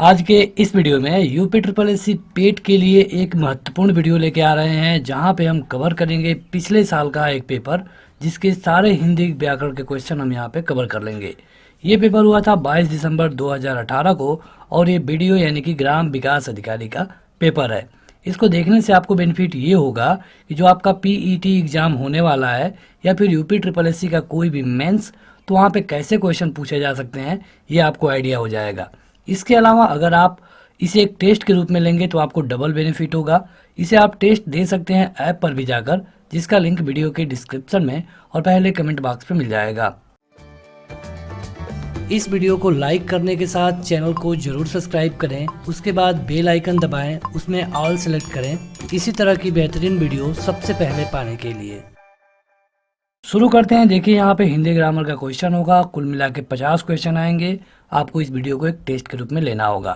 आज के इस वीडियो में यूपी ट्रिपल एससी पेट के लिए एक महत्वपूर्ण वीडियो लेके आ रहे हैं, जहां पे हम कवर करेंगे पिछले साल का एक पेपर जिसके सारे हिंदी व्याकरण के क्वेश्चन हम यहां पे कवर कर लेंगे। ये पेपर हुआ था 22 दिसंबर 2018 को और ये वीडियो यानी कि ग्राम विकास अधिकारी का पेपर है। इसको देखने से आपको बेनिफिट ये होगा कि जो आपका पीईटी एग्जाम होने वाला है या फिर यूपी ट्रिपल एससी का कोई भी मेंस, तो वहाँ पे कैसे क्वेश्चन पूछे जा सकते हैं ये आपको आइडिया हो जाएगा। इसके अलावा अगर आप इसे एक टेस्ट के रूप में लेंगे तो आपको डबल बेनिफिट होगा। इसे आप टेस्ट दे सकते हैं ऐप पर भी जाकर, जिसका लिंक वीडियो के डिस्क्रिप्शन में और पहले कमेंट बॉक्स में मिल जाएगा। इस वीडियो को लाइक करने के साथ चैनल को जरूर सब्सक्राइब करें, उसके बाद बेल आइकन दबाएं, उसमें ऑल सेलेक्ट करें इसी तरह की बेहतरीन वीडियो सबसे पहले पाने के लिए। शुरू करते हैं। देखिए यहाँ पे हिंदी ग्रामर का क्वेश्चन होगा, कुल मिला के 50 क्वेश्चन आएंगे। आपको इस वीडियो को एक टेस्ट के रूप में लेना होगा।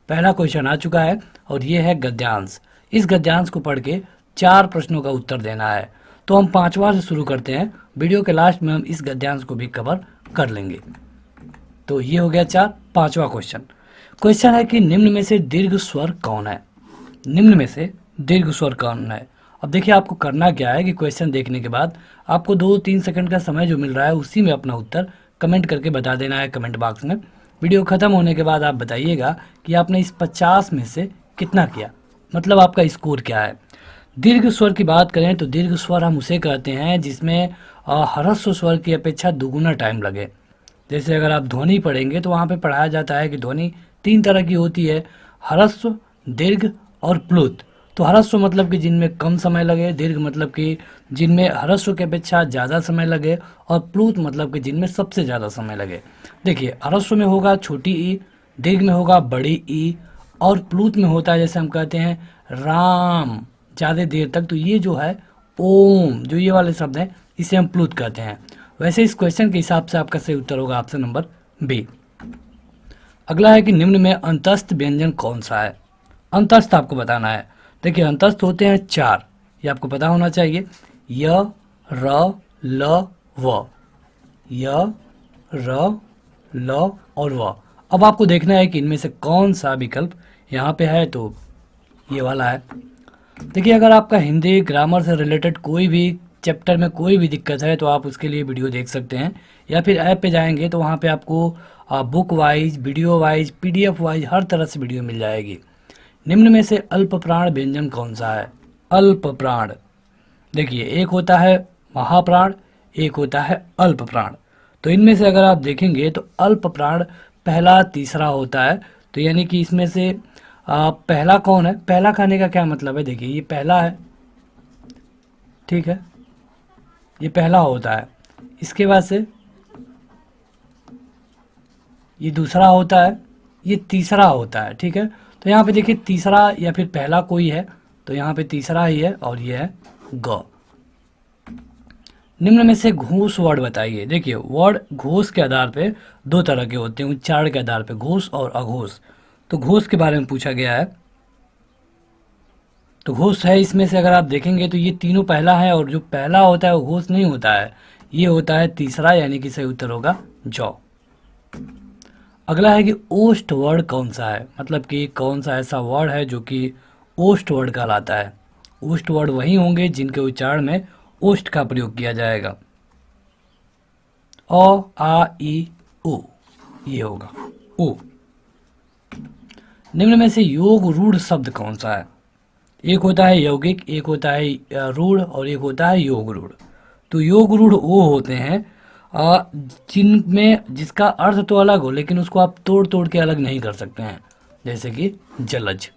पहला क्वेश्चन आ चुका है और ये है गद्यांश। इस गद्यांश को पढ़ के 4 प्रश्नों का उत्तर देना है। तो हम 5वां से शुरू करते हैं। वीडियो के लास्ट में हम इस गद्यांश को भी कवर कर लेंगे। तो ये हो गया 4। 5वां क्वेश्चन है कि निम्न में से दीर्घ स्वर कौन है। निम्न में से दीर्घ स्वर कौन है। अब देखिए आपको करना क्या है कि क्वेश्चन देखने के बाद आपको 2-3 सेकंड का समय जो मिल रहा है उसी में अपना उत्तर कमेंट करके बता देना है कमेंट बॉक्स में। वीडियो खत्म होने के बाद आप बताइएगा कि आपने इस 50 में से कितना किया, मतलब आपका स्कोर क्या है। दीर्घ स्वर की बात करें तो दीर्घ स्वर हम उसे कहते हैं जिसमें ह्रस्व स्वर की अपेक्षा दुगुना टाइम लगे। जैसे अगर आप ध्वनि पढ़ेंगे तो वहाँ पे पढ़ाया जाता है कि ध्वनि 3 तरह की होती है, ह्रस्व, दीर्घ और प्लुत। तो ह्रस्व मतलब कि जिनमें कम समय लगे, दीर्घ मतलब कि जिनमें ह्रस्व की अपेक्षा ज़्यादा समय लगे और प्लुत मतलब कि जिनमें सबसे ज़्यादा समय लगे। देखिए ह्रस्व में होगा छोटी ई, दीर्घ में होगा बड़ी ई और प्लुत में होता है जैसे हम कहते हैं राम ज़्यादा देर तक। तो ये जो है ओम, जो ये वाले शब्द हैं इसे हम प्लुत कहते हैं। वैसे इस क्वेश्चन के हिसाब से आपका सही उत्तर होगा ऑप्शन नंबर बी। अगला है कि निम्न में अंतस्थ व्यंजन कौन सा है। अंतस्थ आपको बताना है। देखिए अंतस्थ होते हैं 4, ये आपको पता होना चाहिए। य, र, ल, व। य, र, ल और व। अब आपको देखना है कि इनमें से कौन सा विकल्प यहाँ पे है, तो ये वाला है। देखिए अगर आपका हिंदी ग्रामर से रिलेटेड कोई भी चैप्टर में कोई भी दिक्कत है तो आप उसके लिए वीडियो देख सकते हैं, या फिर ऐप पे जाएंगे तो वहाँ पे आपको book wise, video wise, PDF wise हर तरह से वीडियो मिल जाएगी। निम्न में से अल्प प्राण व्यंजन कौन सा है। अल्प प्राण, देखिए एक होता है महाप्राण, एक होता है अल्प प्राण। तो इनमें से अगर आप देखेंगे तो अल्प प्राण पहला तीसरा होता है। तो यानी कि इसमें से पहला कौन है। पहला खाने का क्या मतलब है, देखिए ये पहला है, ठीक है, ये पहला होता है। इसके बाद से ये दूसरा होता है, ये तीसरा होता है, ठीक है। तो यहाँ पे देखिए तीसरा या फिर पहला कोई है, तो यहाँ पे तीसरा ही है और ये है ग। निम्न में से घोष वर्ड बताइए। देखिए वर्ड घोष के आधार पे 2 तरह के होते हैं, उच्चारण के आधार पे, घोष और अघोष। तो घोष के बारे में पूछा गया है। तो घोष है इसमें से अगर आप देखेंगे तो ये तीनों पहला है और जो पहला होता है वो घोष नहीं होता है, ये होता है तीसरा, यानी कि सही उत्तर होगा जौ। अगला है कि ओष्ठ वर्ड कौन सा है, मतलब कि कौन सा ऐसा वर्ड है जो कि ओष्ठ वर्ड कहलाता है। ओष्ठ वर्ड वही होंगे जिनके उच्चारण में ओष्ठ का प्रयोग किया जाएगा। अ, आ, ई, ओ, ये होगा ओ। निम्न में से योग रूढ़ शब्द कौन सा है। एक होता है यौगिक, एक होता है रूढ़ और एक होता है योग रूढ़। तो योग रूढ़ वो होते हैं जिनमें जिसका अर्थ तो अलग हो लेकिन उसको आप तोड़ तोड़ के अलग नहीं कर सकते हैं, जैसे कि जलज।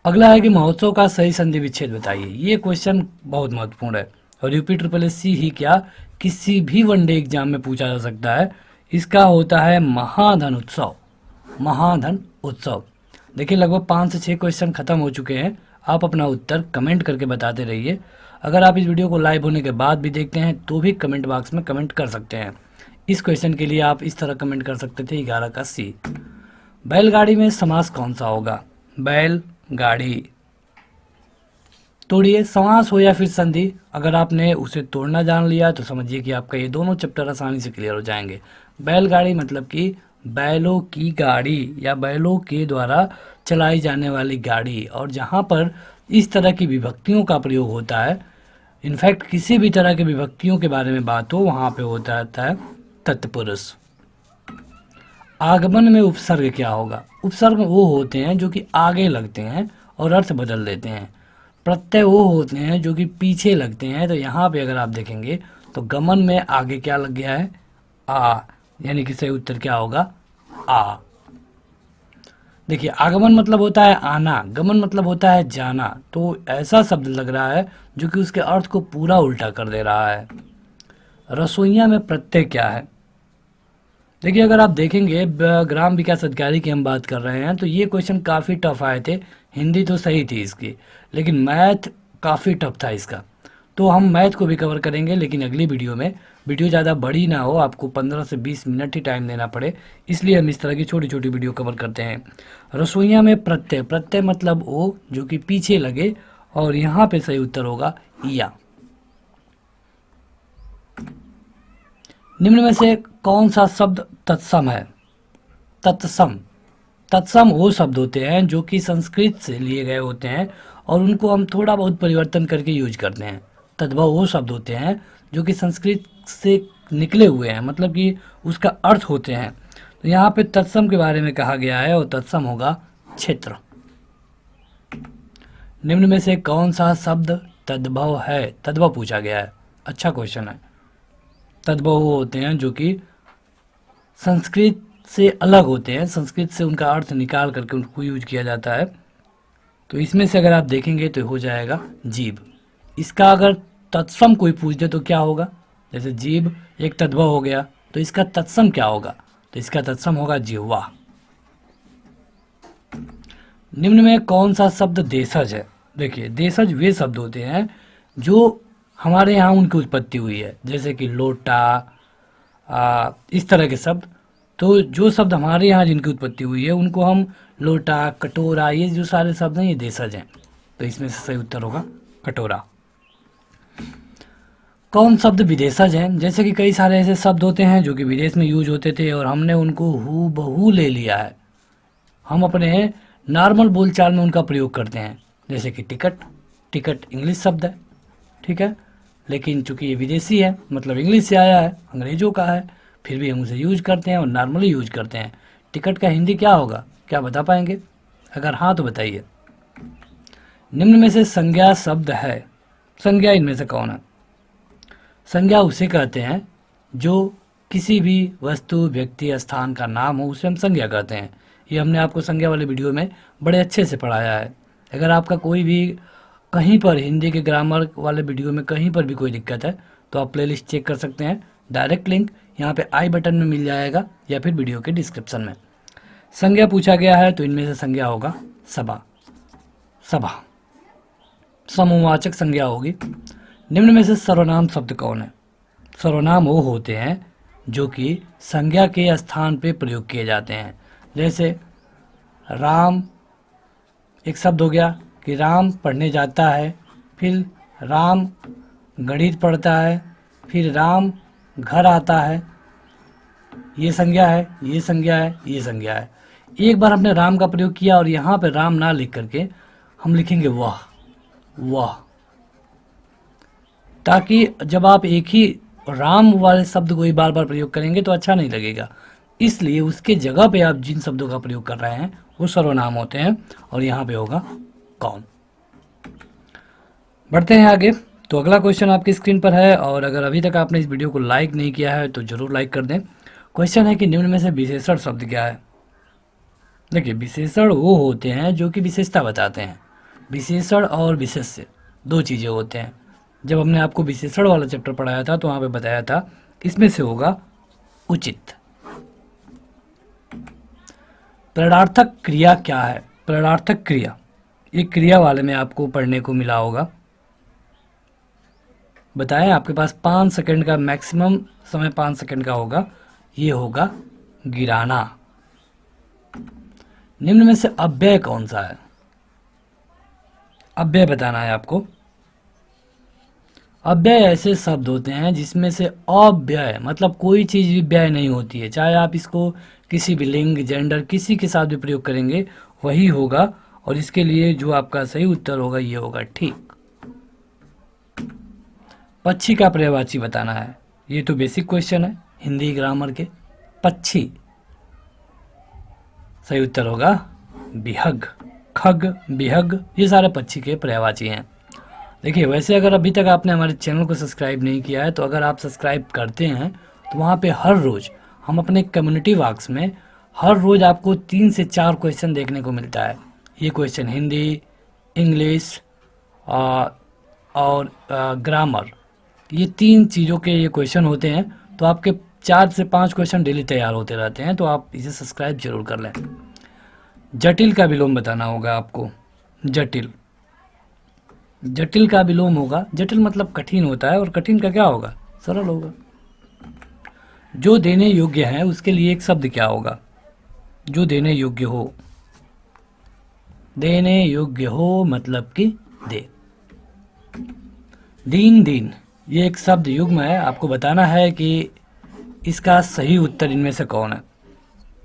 अगला है कि महोत्सव का सही संधि विच्छेद बताइए। ये क्वेश्चन बहुत महत्वपूर्ण है और यूपी ट्रिपल एससी ही क्या किसी भी वनडे एग्जाम में पूछा जा सकता है। इसका होता है महाधन उत्सव। महाधन उत्सव। देखिए लगभग 5 से 6 क्वेश्चन खत्म हो चुके हैं। आप अपना उत्तर कमेंट करके बताते रहिए। अगर आप इस वीडियो को लाइव होने के बाद भी देखते हैं तो भी कमेंट बॉक्स में कमेंट कर सकते हैं। इस क्वेश्चन के लिए आप इस तरह कमेंट कर सकते थे 11 का सी। बैलगाड़ी में समास कौन सा होगा। बैलगाड़ी, तोड़िए, समास हो या फिर संधि, अगर आपने उसे तोड़ना जान लिया तो समझिए कि आपका ये दोनों चैप्टर आसानी से क्लियर हो जाएंगे। बैलगाड़ी मतलब कि बैलों की गाड़ी या बैलों के द्वारा चलाई जाने वाली गाड़ी। और जहाँ पर इस तरह की विभक्तियों का प्रयोग होता है, इनफैक्ट किसी भी तरह की विभक्तियों के बारे में बात हो, वहाँ पे होता है तत्पुरुष। आगमन में उपसर्ग क्या होगा? उपसर्ग वो होते हैं जो कि आगे लगते हैं और अर्थ बदल देते हैं। प्रत्यय वो होते हैं जो कि पीछे लगते हैं। तो यहाँ पे अगर आप देखेंगे तो गमन में आगे क्या लग गया है? आ, यानी कि सही उत्तर क्या होगा? आ। देखिए, आगमन मतलब होता है आना, गमन मतलब होता है जाना। तो ऐसा शब्द लग रहा है जो कि उसके अर्थ को पूरा उल्टा कर दे रहा है। रसोइया में प्रत्यय क्या है? देखिए, अगर आप देखेंगे ग्राम विकास अधिकारी की हम बात कर रहे हैं तो ये क्वेश्चन काफ़ी टफ आए थे। हिंदी तो सही थी इसकी, लेकिन मैथ काफ़ी टफ था इसका। तो हम मैथ को भी कवर करेंगे, लेकिन अगली वीडियो में। वीडियो ज़्यादा बड़ी ना हो, आपको 15 से 20 मिनट ही टाइम देना पड़े, इसलिए हम इस तरह की छोटी छोटी वीडियो कवर करते हैं। रसोइया में प्रत्यय, प्रत्यय मतलब ओ जो कि पीछे लगे, और यहाँ पे सही उत्तर होगा या। निम्न में से कौन सा शब्द तत्सम है? तत्सम, तत्सम वो शब्द होते हैं जो कि संस्कृत से लिए गए होते हैं और उनको हम थोड़ा बहुत परिवर्तन करके यूज करते हैं। तद्भव वो शब्द होते हैं जो कि संस्कृत से निकले हुए हैं, मतलब कि उसका अर्थ होते हैं। तो यहाँ पे तत्सम के बारे में कहा गया है और तत्सम होगा क्षेत्र। निम्न में से कौन सा शब्द तद्भव है? तद्भव पूछा गया है, अच्छा क्वेश्चन है। तद्भव वो होते हैं जो कि संस्कृत से अलग होते हैं, संस्कृत से उनका अर्थ निकाल करके उनको यूज किया जाता है। तो इसमें से अगर आप देखेंगे तो हो जाएगा जीव। इसका अगर तत्सम कोई पूछ दे तो क्या होगा? जैसे जीव एक तद्भव हो गया, तो इसका तत्सम क्या होगा? तो इसका तत्सम होगा जिह्वा। निम्न में कौन सा शब्द देशज है? देखिए, देशज वे शब्द होते हैं जो हमारे यहाँ उनकी उत्पत्ति हुई है, जैसे कि लोटा, इस तरह के शब्द। तो जो शब्द हमारे यहाँ जिनकी उत्पत्ति हुई है उनको हम लोटा, कटोरा, ये जो सारे शब्द हैं ये देशज हैं। तो इसमें से सही उत्तर होगा कटोरा। कौन शब्द विदेशज हैं? जैसे कि कई सारे ऐसे शब्द होते हैं जो कि विदेश में यूज होते थे और हमने उनको हूबहू ले लिया है, हम अपने नॉर्मल बोलचाल में उनका प्रयोग करते हैं। जैसे कि टिकट, टिकट इंग्लिश शब्द है, ठीक है, लेकिन चूंकि ये विदेशी है, मतलब इंग्लिश से आया है, अंग्रेजों का है, फिर भी हम उसे यूज करते हैं और नॉर्मली यूज करते हैं। टिकट का हिंदी क्या होगा? क्या बता पाएंगे? अगर हाँ तो बताइए। निम्न में से संज्ञा शब्द है, संज्ञा इनमें से कौन है? संज्ञा उसे कहते हैं जो किसी भी वस्तु, व्यक्ति, स्थान का नाम हो, उसे हम संज्ञा कहते हैं। ये हमने आपको संज्ञा वाले वीडियो में बड़े अच्छे से पढ़ाया है। अगर आपका कोई भी कहीं पर हिंदी के ग्रामर वाले वीडियो में कहीं पर भी कोई दिक्कत है तो आप प्लेलिस्ट चेक कर सकते हैं। डायरेक्ट लिंक यहाँ पे आई बटन में मिल जाएगा या फिर वीडियो के डिस्क्रिप्शन में। संज्ञा पूछा गया है तो इनमें से संज्ञा होगा सभा, सभा समूहवाचक संज्ञा होगी। निम्न में से सर्वनाम शब्द कौन है? सर्वनाम वो होते हैं जो कि संज्ञा के स्थान पे प्रयोग किए जाते हैं। जैसे राम एक शब्द हो गया कि राम पढ़ने जाता है, फिर राम गणित पढ़ता है, फिर राम घर आता है। ये संज्ञा है, ये संज्ञा है, ये संज्ञा है। एक बार हमने राम का प्रयोग किया और यहाँ पे राम ना लिख करके हम लिखेंगे वाह, वाह, ताकि जब आप एक ही राम वाले शब्द को ही बार बार प्रयोग करेंगे तो अच्छा नहीं लगेगा। इसलिए उसके जगह पे आप जिन शब्दों का प्रयोग कर रहे हैं वो सर्वनाम होते हैं और यहाँ पे होगा कौन। बढ़ते हैं आगे। तो अगला क्वेश्चन आपकी स्क्रीन पर है और अगर अभी तक आपने इस वीडियो को लाइक नहीं किया है तो जरूर लाइक कर दें। क्वेश्चन है कि निम्न में से विशेषण शब्द क्या है? देखिए, विशेषण वो होते हैं जो कि विशेषता बताते हैं। विशेषण और विशेष्य दो चीज़ें होते हैं। जब हमने आपको विशेषण वाला चैप्टर पढ़ाया था तो वहाँ पे बताया था इसमें से होगा उचित। प्रणर्थक क्रिया क्या है? प्रणर्थक क्रिया, एक क्रिया वाले में आपको पढ़ने को मिला होगा। बताएं, आपके पास 5 सेकंड का मैक्सिमम समय 5 सेकंड का होगा। ये होगा गिराना। निम्न में से अव्यय कौन सा है? अव्यय बताना है आपको। अव्यय ऐसे शब्द होते हैं जिसमें से अव्यय मतलब कोई चीज़ भी व्यय नहीं होती है, चाहे आप इसको किसी भी लिंग जेंडर किसी के साथ भी प्रयोग करेंगे वही होगा। और इसके लिए जो आपका सही उत्तर होगा ये होगा ठीक। पक्षी का पर्यायवाची बताना है, ये तो बेसिक क्वेश्चन है हिंदी ग्रामर के। पक्षी सही उत्तर होगा बिहग, खग, बिहग, ये सारे पक्षी के पर्यायवाची हैं। देखिए वैसे अगर अभी तक आपने हमारे चैनल को सब्सक्राइब नहीं किया है तो अगर आप सब्सक्राइब करते हैं तो वहाँ पे हर रोज़ हम अपने कम्युनिटी बॉक्स में हर रोज़ आपको 3 से 4 क्वेश्चन देखने को मिलता है। ये क्वेश्चन हिंदी, इंग्लिश और ग्रामर, ये 3 चीज़ों के ये क्वेश्चन होते हैं। तो आपके 4 से 5 क्वेश्चन डेली तैयार होते रहते हैं, तो आप इसे सब्सक्राइब जरूर कर लें। जटिल का विलोम बताना होगा आपको। जटिल, जटिल का विलोम होगा, जटिल मतलब कठिन होता है और कठिन का क्या होगा, सरल होगा। जो देने योग्य है उसके लिए एक शब्द क्या होगा, जो देने योग्य हो, देने योग्य हो मतलब कि दे। दीन, दीन ये एक शब्द युग्म है, आपको बताना है कि इसका सही उत्तर इनमें से कौन है।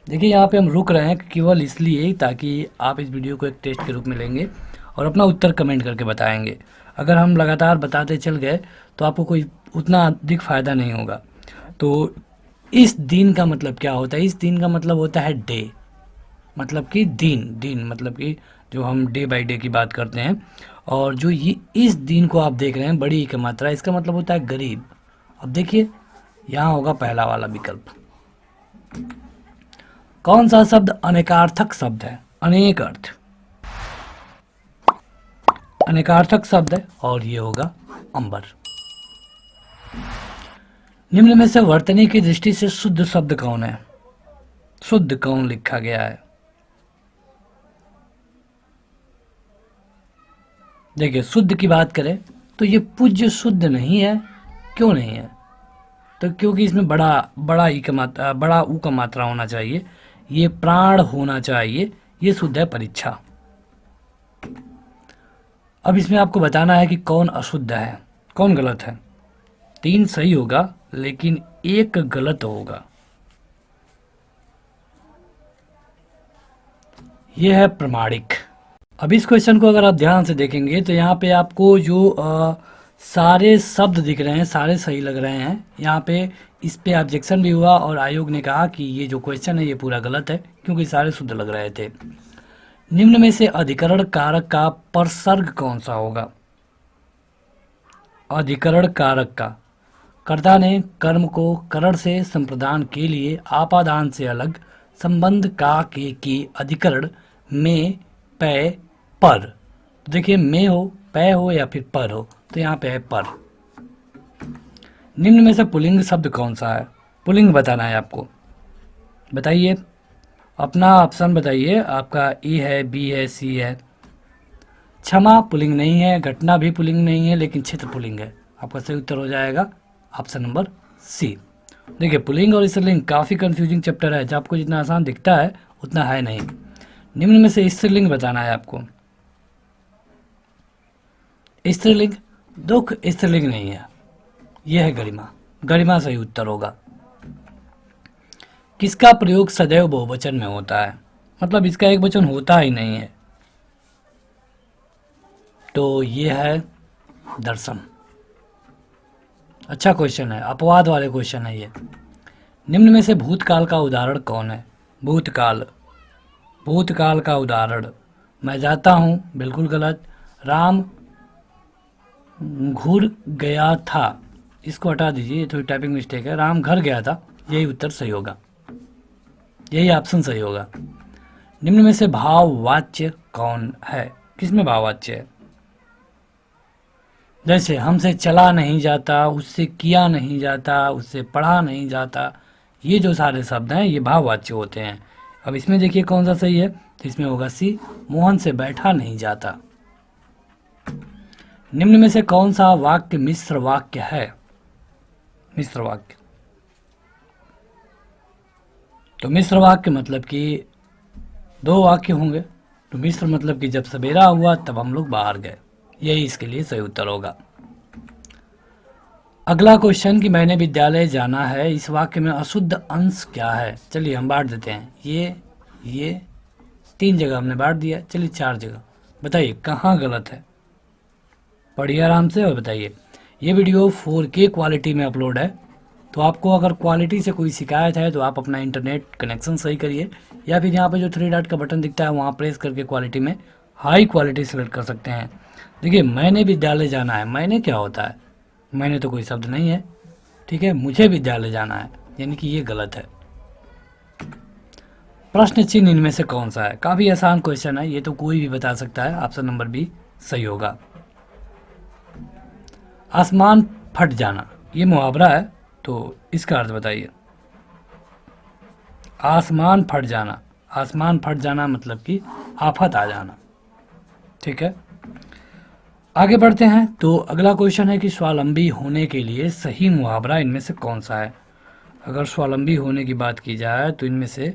देखिए यहाँ पे हम रुक रहे हैं केवल इसलिए ताकि आप इस वीडियो को एक टेस्ट के रूप में लेंगे और अपना उत्तर कमेंट करके बताएंगे। अगर हम लगातार बताते चल गए तो आपको कोई उतना अधिक फ़ायदा नहीं होगा। तो इस दिन का मतलब क्या होता है, इस दिन का मतलब होता है डे, मतलब कि दिन, दिन मतलब कि जो हम डे बाय डे की बात करते हैं। और जो ये इस दिन को आप देख रहे हैं बड़ी ई की मात्रा, इसका मतलब होता है गरीब। अब देखिए यहाँ होगा पहला वाला विकल्प। कौन सा शब्द अनेकार्थक शब्द है, अनेक अर्थ, अनेकार्थक शब्द है और ये होगा अंबर। निम्न में से वर्तनी की दृष्टि से शुद्ध शब्द कौन है, शुद्ध कौन लिखा गया है। देखिए शुद्ध की बात करें तो ये पूज्य शुद्ध नहीं है, क्यों नहीं है, तो क्योंकि इसमें बड़ा ई का मात्रा, बड़ा ऊ का मात्रा होना चाहिए, ये प्राण होना चाहिए, ये शुद्ध है परीक्षा। अब इसमें आपको बताना है कि कौन अशुद्ध है, कौन गलत है। 3 सही होगा लेकिन 1 गलत होगा, यह है प्रमाणिक। अब इस क्वेश्चन को अगर आप ध्यान से देखेंगे तो यहाँ पे आपको जो सारे शब्द दिख रहे हैं सारे सही लग रहे हैं। यहाँ पे इस पे ऑब्जेक्शन भी हुआ और आयोग ने कहा कि ये जो क्वेश्चन है ये पूरा गलत है क्योंकि सारे शुद्ध लग रहे थे। निम्न में से अधिकरण कारक का परसर्ग कौन सा होगा, अधिकरण कारक का, कर्ता ने कर्म को करण से संप्रदान के लिए आपादान से अलग संबंध का के की अधिकरण में पै पर। देखिए में हो, पै हो या फिर पर हो, तो यहाँ पे है पर। निम्न में से पुल्लिंग शब्द कौन सा है, पुल्लिंग बताना है आपको, बताइए अपना ऑप्शन बताइए। आपका ए है, बी है, सी है। क्षमा पुल्लिंग नहीं है, घटना भी पुल्लिंग नहीं है, लेकिन क्षेत्र पुल्लिंग है। आपका सही उत्तर हो जाएगा ऑप्शन नंबर सी। देखिए पुल्लिंग और स्त्रीलिंग काफ़ी कंफ्यूजिंग चैप्टर है, जो आपको जितना आसान दिखता है उतना है नहीं। निम्न में से स्त्रीलिंग बताना है आपको। स्त्रीलिंग, दुख स्त्रीलिंग नहीं है, यह है गरिमा, गरिमा सही उत्तर होगा। किसका प्रयोग सदैव बहुवचन में होता है, मतलब इसका एक वचन होता ही नहीं है, तो ये है दर्शन। अच्छा क्वेश्चन है, अपवाद वाले क्वेश्चन है ये। निम्न में से भूतकाल का उदाहरण कौन है, भूतकाल, भूतकाल का उदाहरण, मैं जाता हूँ, बिल्कुल गलत। राम घूर गया था, इसको हटा दीजिए, ये थोड़ी टाइपिंग मिस्टेक है। राम घर गया था, यही उत्तर सही होगा, यही ऑप्शन सही होगा। निम्न में से भाववाच्य कौन है, किसमें भाववाच्य है, जैसे हमसे चला नहीं जाता, उससे किया नहीं जाता, उससे पढ़ा नहीं जाता, ये जो सारे शब्द हैं ये भाववाच्य होते हैं। अब इसमें देखिए कौन सा सही है, तो इसमें होगा सी, मोहन से बैठा नहीं जाता। निम्न में से कौन सा वाक्य मिश्र वाक्य है, मिश्र वाक्य, तो मिश्र वाक्य मतलब कि 2 वाक्य होंगे, तो मिश्र मतलब कि जब सवेरा हुआ तब हम लोग बाहर गए, यही इसके लिए सही उत्तर होगा। अगला क्वेश्चन कि मैंने विद्यालय जाना है, इस वाक्य में अशुद्ध अंश क्या है? चलिए हम बांट देते हैं, ये 3 जगह हमने बांट दिया, चलिए 4 जगह। बताइए कहाँ गलत है, पढ़िए आराम से और बताइए। ये वीडियो 4K क्वालिटी में अपलोड है, तो आपको अगर क्वालिटी से कोई शिकायत है तो आप अपना इंटरनेट कनेक्शन सही करिए, या फिर यहाँ पे जो 3 डॉट का बटन दिखता है वहाँ प्रेस करके क्वालिटी में हाई क्वालिटी सेलेक्ट कर सकते हैं। देखिए मैंने विद्यालय जाना है, मैंने क्या होता है, मैंने तो कोई शब्द नहीं है, ठीक है, मुझे विद्यालय जाना है, यानी कि ये गलत है। प्रश्न चिन्ह इनमें से कौन सा है? काफ़ी आसान क्वेश्चन है, ये तो कोई भी बता सकता है। ऑप्शन नंबर बी सही होगा। आसमान फट जाना, ये मुहावरा है, तो इसका अर्थ बताइए। आसमान फट जाना, आसमान फट जाना मतलब कि आफत आ जाना, ठीक है। आगे बढ़ते हैं, तो अगला क्वेश्चन है कि स्वावलंबी होने के लिए सही मुहावरा इनमें से कौन सा है? अगर स्वावलंबी होने की बात की जाए तो इनमें से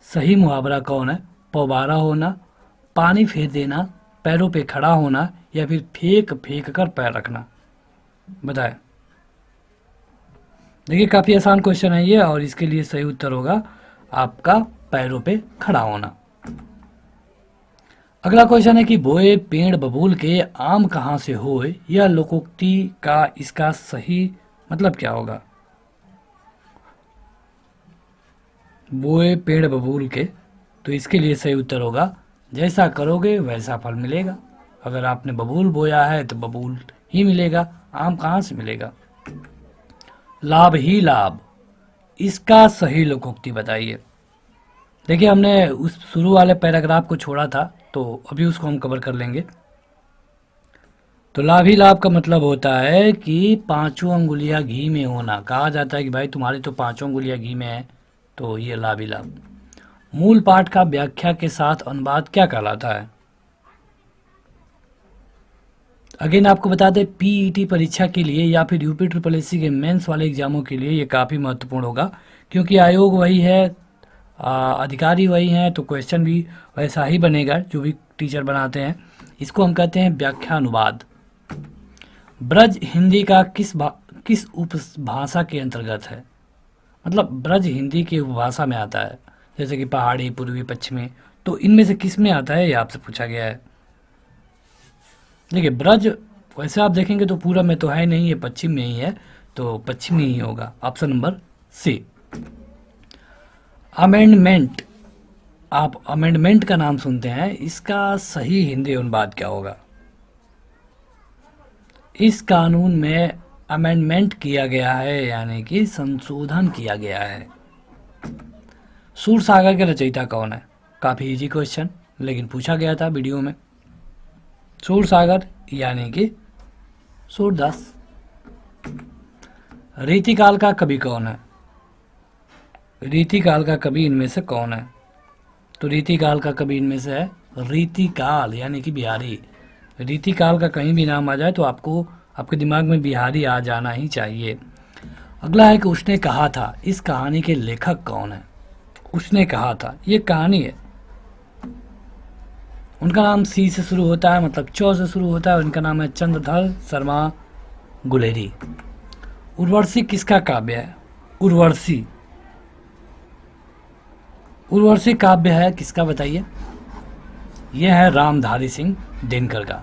सही मुहावरा कौन है? पौबारा होना, पानी फेर देना, पैरों पे खड़ा होना, या फिर फेंक फेंक कर पैर रखना? बताएं। देखिए काफ़ी आसान क्वेश्चन है ये, और इसके लिए सही उत्तर होगा आपका पैरों पे खड़ा होना। अगला क्वेश्चन है कि बोए पेड़ बबूल के आम कहाँ से होए, यह लोकोक्ति का इसका सही मतलब क्या होगा? बोए पेड़ बबूल के, तो इसके लिए सही उत्तर होगा जैसा करोगे वैसा फल मिलेगा। अगर आपने बबूल बोया है तो बबूल ही मिलेगा, आम कहाँ से मिलेगा? लाभ ही लाभ, इसका सही लोकोक्ति बताइए। देखिए हमने उस शुरू वाले पैराग्राफ को छोड़ा था, तो अभी उसको हम कवर कर लेंगे। तो लाभ ही लाभ का मतलब होता है कि 5 अंगुलियां घी में होना। कहा जाता है कि भाई तुम्हारी तो 5 अंगुलियां घी में है, तो ये लाभ ही लाभ। मूल पाठ का व्याख्या के साथ अनुवाद क्या कहलाता है? अगेन आपको बता दें, पीईटी परीक्षा के लिए या फिर यूपी ट्रिपल एससी के मेंस वाले एग्जामों के लिए ये काफ़ी महत्वपूर्ण होगा, क्योंकि आयोग वही है, अधिकारी वही हैं, तो क्वेश्चन भी वैसा ही बनेगा जो भी टीचर बनाते हैं। इसको हम कहते हैं व्याख्या अनुवाद। ब्रज हिंदी का किस उपभाषा के अंतर्गत है? मतलब ब्रज हिंदी की उपभाषा में आता है, जैसे कि पहाड़ी, पूर्वी, पश्चिमी, तो इनमें से किस में आता है ये आपसे पूछा गया है। देखिए ब्रज वैसे आप देखेंगे तो पूरा में तो है नहीं, ये पश्चिम में ही है, तो पश्चिमी ही होगा। Option number C. अमेंडमेंट, आप अमेंडमेंट का नाम सुनते हैं, इसका सही हिंदी अनुवाद क्या होगा? इस कानून में अमेंडमेंट किया गया है, यानी कि संशोधन किया गया है। सूरसागर के रचयिता कौन है? काफ़ी इजी क्वेश्चन, लेकिन पूछा गया था वीडियो में। सूरसागर यानी कि सूरदास। रीतिकाल का कवि कौन है? रीतिकाल का कवि इनमें से कौन है? तो रीतिकाल का कवि इनमें से है रीतिकाल, यानी कि बिहारी। रीतिकाल का कहीं भी नाम आ जाए तो आपको आपके दिमाग में बिहारी आ जाना ही चाहिए। अगला है कि उसने कहा था, इस कहानी के लेखक कौन है? उसने कहा था, ये कहानी है, उनका नाम सी से शुरू होता है, मतलब चौ से शुरू होता है, उनका नाम है चंद्रधर शर्मा गुलेरी। उर्वशी किसका काव्य है? उर्वशी, उर्वशी काव्य है किसका बताइए? यह है रामधारी सिंह दिनकर का।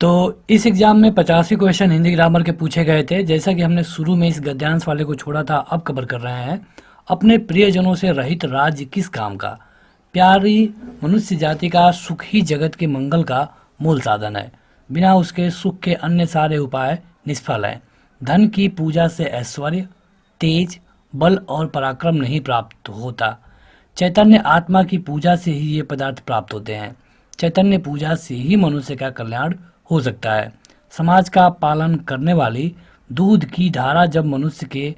तो इस एग्जाम में 85 क्वेश्चन हिंदी ग्रामर के पूछे गए थे। जैसा कि हमने शुरू में इस गद्यांश वाले को छोड़ा था, अब कवर कर रहे हैं। अपने प्रियजनों से रहित राज्य किस काम का? प्यारी मनुष्य जाति का सुख ही जगत के मंगल का मूल साधन है, बिना उसके सुख के अन्य सारे उपाय निष्फल हैं। धन की पूजा से ऐश्वर्य, तेज, बल और पराक्रम नहीं प्राप्त होता। चैतन्य आत्मा की पूजा से ही ये पदार्थ प्राप्त होते हैं। चैतन्य पूजा से ही मनुष्य का कल्याण हो सकता है। समाज का पालन करने वाली दूध की धारा जब मनुष्य के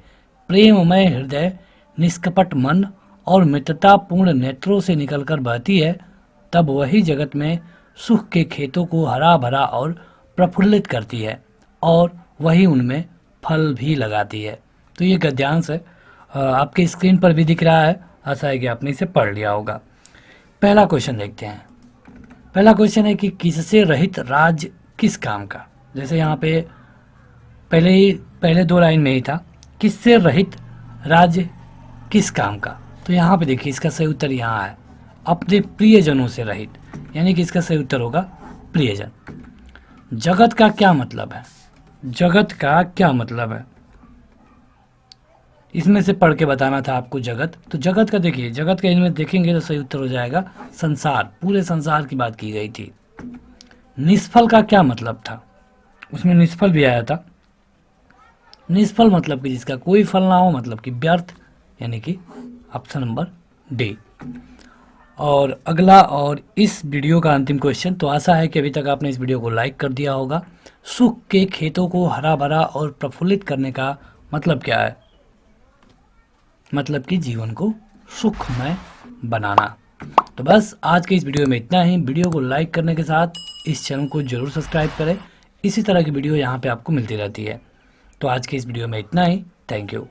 प्रेममय हृदय, निष्कपट मन और मित्रतापूर्ण नेत्रों से निकलकर बहती है, तब वही जगत में सुख के खेतों को हरा भरा और प्रफुल्लित करती है, और वही उनमें फल भी लगाती है। तो ये गद्यांश है, आपके स्क्रीन पर भी दिख रहा है, आशा है कि आपने इसे पढ़ लिया होगा। पहला क्वेश्चन देखते हैं। पहला क्वेश्चन है कि किससे रहित राज्य किस काम का? जैसे यहाँ पे पहले 2 लाइन में ही था, किससे रहित राज्य किस काम का। तो यहाँ पे देखिए इसका सही उत्तर यहाँ है, अपने प्रियजनों से रहित, यानी कि इसका सही उत्तर होगा प्रियजन। जगत का क्या मतलब है? जगत का क्या मतलब है, इसमें से पढ़ के बताना था आपको जगत। तो जगत का देखिए, जगत का इनमें देखेंगे तो सही उत्तर हो जाएगा संसार, पूरे संसार की बात की गई थी। निष्फल का क्या मतलब था, उसमें निष्फल भी आया था। निष्फल मतलब कि जिसका कोई फल ना हो, मतलब कि व्यर्थ, यानी कि ऑप्शन नंबर डी। और अगला और इस वीडियो का अंतिम क्वेश्चन, तो आशा है कि अभी तक आपने इस वीडियो को लाइक कर दिया होगा। सुख के खेतों को हरा भरा और प्रफुल्लित करने का मतलब क्या है? मतलब कि जीवन को सुखमय बनाना। तो बस आज के इस वीडियो में इतना ही। वीडियो को लाइक करने के साथ इस चैनल को जरूर सब्सक्राइब करें, इसी तरह की वीडियो यहाँ पे आपको मिलती रहती है। तो आज के इस वीडियो में इतना ही। Thank you.